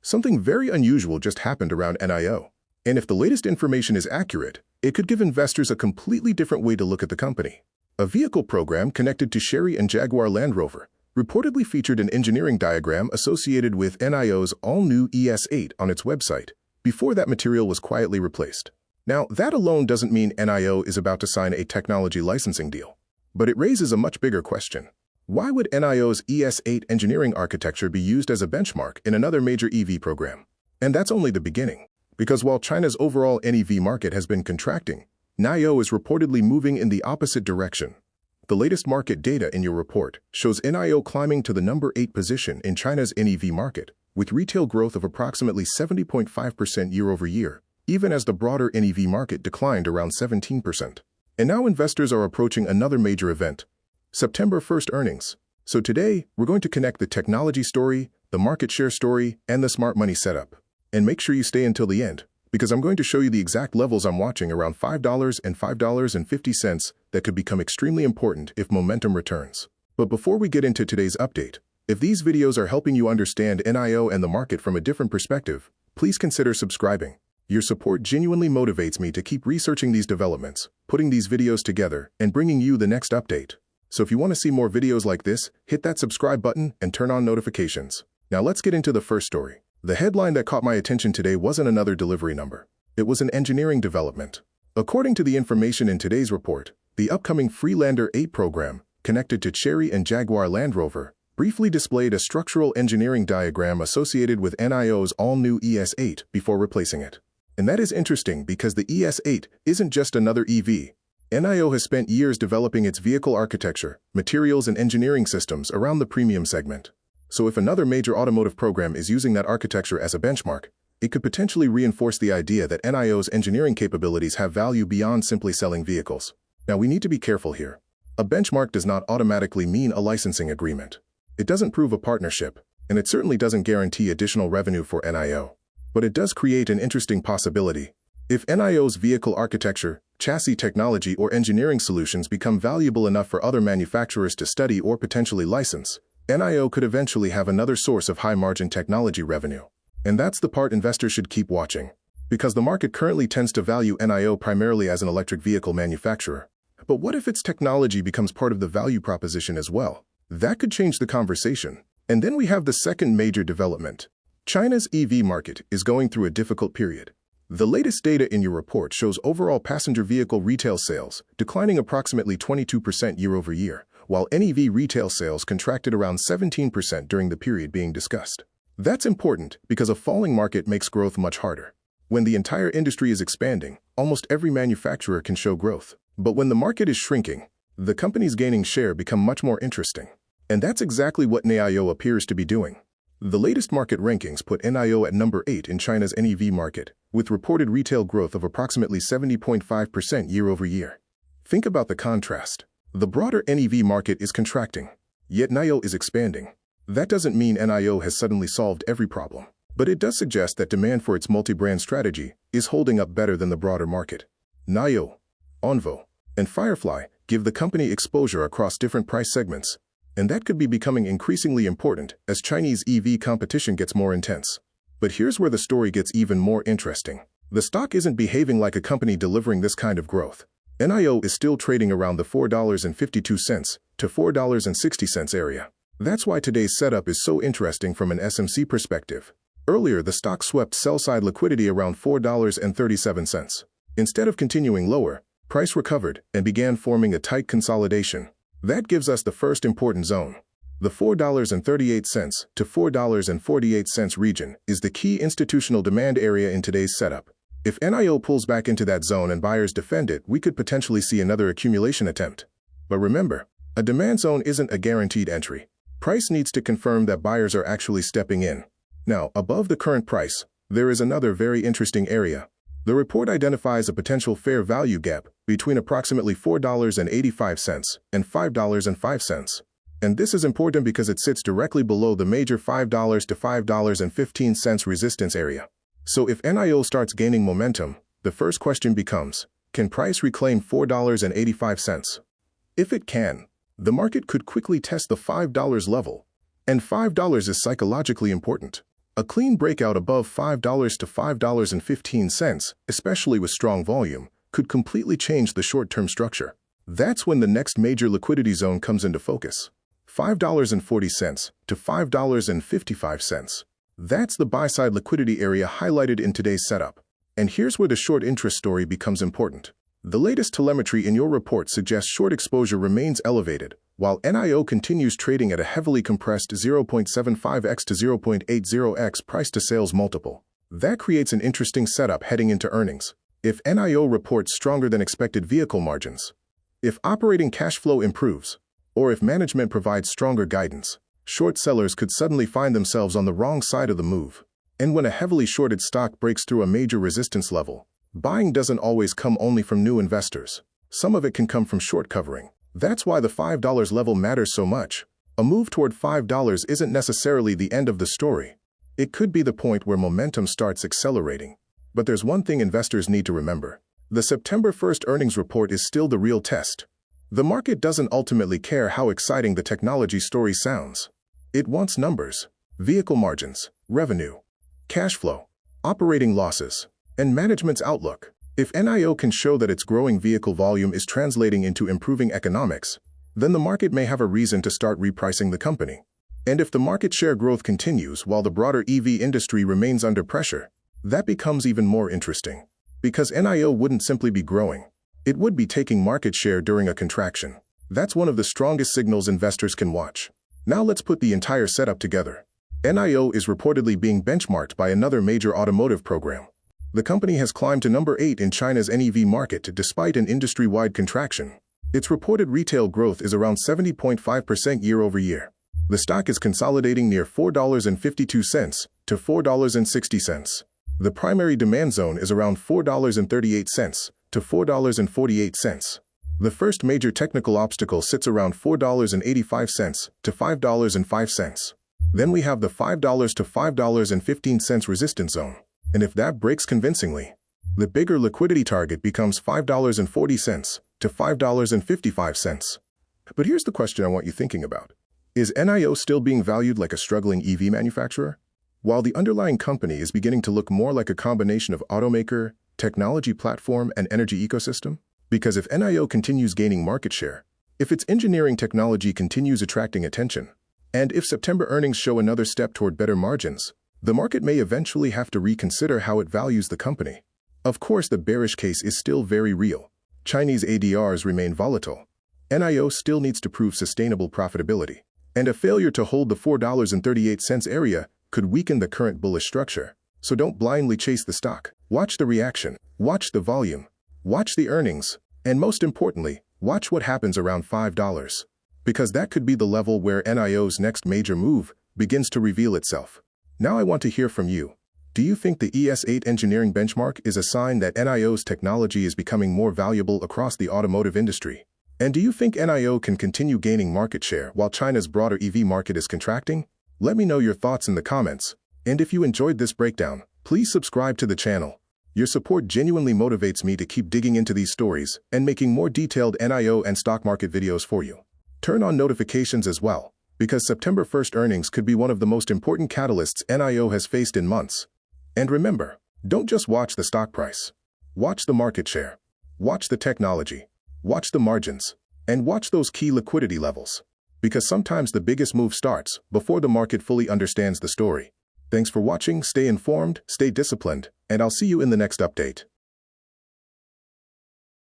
Something very unusual just happened around NIO. And if the latest information is accurate, it could give investors a completely different way to look at the company. A vehicle program connected to Chery and Jaguar Land Rover reportedly featured an engineering diagram associated with NIO's All-New ES8 on its website, before that material was quietly replaced. Now, that alone doesn't mean NIO is about to sign a technology licensing deal. But it raises a much bigger question. Why would NIO's ES8 engineering architecture be used as a benchmark in another major EV program? And that's only the beginning. Because while China's overall NEV market has been contracting, NIO is reportedly moving in the opposite direction. The latest market data in your report shows NIO climbing to the number 8 position in China's NEV market, with retail growth of approximately 70.5% year-over-year, even as the broader NEV market declined around 17%. And now investors are approaching another major event, September 1st earnings. So today, we're going to connect the technology story, the market share story, and the smart money setup. And make sure you stay until the end, because I'm going to show you the exact levels I'm watching around $5 and $5.50 that could become extremely important if momentum returns. But before we get into today's update, if these videos are helping you understand NIO and the market from a different perspective, please consider subscribing. Your support genuinely motivates me to keep researching these developments, putting these videos together, and bringing you the next update. So if you want to see more videos like this, hit that subscribe button and turn on notifications. Now let's get into the first story. The headline that caught my attention today wasn't another delivery number. It was an engineering development. According to the information in today's report, the upcoming Freelander 8 program, connected to Chery and Jaguar Land Rover, briefly displayed a structural engineering diagram associated with NIO's all-new ES8 before replacing it. And that is interesting because the ES8 isn't just another EV. NIO has spent years developing its vehicle architecture, materials, and engineering systems around the premium segment. So if another major automotive program is using that architecture as a benchmark, it could potentially reinforce the idea that NIO's engineering capabilities have value beyond simply selling vehicles. Now we need to be careful here. A benchmark does not automatically mean a licensing agreement. It doesn't prove a partnership, and it certainly doesn't guarantee additional revenue for NIO. But it does create an interesting possibility. If NIO's vehicle architecture, chassis technology, or engineering solutions become valuable enough for other manufacturers to study or potentially license, NIO could eventually have another source of high-margin technology revenue. And that's the part investors should keep watching. Because the market currently tends to value NIO primarily as an electric vehicle manufacturer. But what if its technology becomes part of the value proposition as well? That could change the conversation. And then we have the second major development. China's EV market is going through a difficult period. The latest data in your report shows overall passenger vehicle retail sales declining approximately 22% year-over-year, while NEV retail sales contracted around 17% during the period being discussed. That's important because a falling market makes growth much harder. When the entire industry is expanding, almost every manufacturer can show growth. But when the market is shrinking, the companies gaining share become much more interesting. And that's exactly what NIO appears to be doing. The latest market rankings put NIO at number 8 in China's NEV market, with reported retail growth of approximately 70.5% year-over-year. Think about the contrast. The broader NEV market is contracting, yet NIO is expanding. That doesn't mean NIO has suddenly solved every problem, but it does suggest that demand for its multi-brand strategy is holding up better than the broader market. NIO, Onvo, and Firefly give the company exposure across different price segments, and that could be becoming increasingly important as Chinese EV competition gets more intense. But here's where the story gets even more interesting. The stock isn't behaving like a company delivering this kind of growth. NIO is still trading around the $4.52 to $4.60 area. That's why today's setup is so interesting from an SMC perspective. Earlier, the stock swept sell-side liquidity around $4.37. Instead of continuing lower, price recovered and began forming a tight consolidation. That gives us the first important zone. The $4.38 to $4.48 region is the key institutional demand area in today's setup. If NIO pulls back into that zone and buyers defend it, we could potentially see another accumulation attempt. But remember, a demand zone isn't a guaranteed entry. Price needs to confirm that buyers are actually stepping in. Now, above the current price, there is another very interesting area. The report identifies a potential fair value gap between approximately $4.85 and $5.05. And this is important because it sits directly below the major $5 to $5.15 resistance area. So if NIO starts gaining momentum, the first question becomes, can price reclaim $4.85? If it can, the market could quickly test the $5 level. And $5 is psychologically important. A clean breakout above $5 to $5.15, especially with strong volume, could completely change the short-term structure. That's when the next major liquidity zone comes into focus. $5.40 to $5.55. That's the buy-side liquidity area highlighted in today's setup. And here's where the short interest story becomes important. The latest telemetry in your report suggests short exposure remains elevated, while NIO continues trading at a heavily compressed 0.75x to 0.80x price-to-sales multiple. That creates an interesting setup heading into earnings. If NIO reports stronger than expected vehicle margins, if operating cash flow improves, or if management provides stronger guidance, short sellers could suddenly find themselves on the wrong side of the move. And when a heavily shorted stock breaks through a major resistance level, buying doesn't always come only from new investors. Some of it can come from short covering. That's why the $5 level matters so much. A move toward $5 isn't necessarily the end of the story. It could be the point where momentum starts accelerating. But there's one thing investors need to remember. The September 1st earnings report is still the real test. The market doesn't ultimately care how exciting the technology story sounds. It wants numbers, vehicle margins, revenue, cash flow, operating losses, and management's outlook. If NIO can show that its growing vehicle volume is translating into improving economics, then the market may have a reason to start repricing the company. And if the market share growth continues while the broader EV industry remains under pressure, that becomes even more interesting. Because NIO wouldn't simply be growing. It would be taking market share during a contraction. That's one of the strongest signals investors can watch. Now let's put the entire setup together. NIO is reportedly being benchmarked by another major automotive program. The company has climbed to number 8 in China's NEV market despite an industry-wide contraction. Its reported retail growth is around 70.5% year-over-year. The stock is consolidating near $4.52 to $4.60. The primary demand zone is around $4.38 to $4.48. The first major technical obstacle sits around $4.85 to $5.05. Then we have the $5 to $5.15 resistance zone. And if that breaks convincingly, the bigger liquidity target becomes $5.40 to $5.55. But here's the question I want you thinking about. Is NIO still being valued like a struggling EV manufacturer? While the underlying company is beginning to look more like a combination of automaker, technology platform, and energy ecosystem? Because if NIO continues gaining market share, if its engineering technology continues attracting attention, and if September earnings show another step toward better margins, the market may eventually have to reconsider how it values the company. Of course, the bearish case is still very real. Chinese ADRs remain volatile. NIO still needs to prove sustainable profitability. And a failure to hold the $4.38 area could weaken the current bullish structure. So don't blindly chase the stock. Watch the reaction, watch the volume, watch the earnings, and most importantly, watch what happens around $5. Because that could be the level where NIO's next major move begins to reveal itself. Now I want to hear from you. Do you think the ES8 engineering benchmark is a sign that NIO's technology is becoming more valuable across the automotive industry? And do you think NIO can continue gaining market share while China's broader EV market is contracting? Let me know your thoughts in the comments. And if you enjoyed this breakdown, please subscribe to the channel. Your support genuinely motivates me to keep digging into these stories and making more detailed NIO and stock market videos for you. Turn on notifications as well, because September 1st earnings could be one of the most important catalysts NIO has faced in months. And remember, don't just watch the stock price. Watch the market share. Watch the technology. Watch the margins. And watch those key liquidity levels. Because sometimes the biggest move starts before the market fully understands the story. Thanks for watching, stay informed, stay disciplined, and I'll see you in the next update.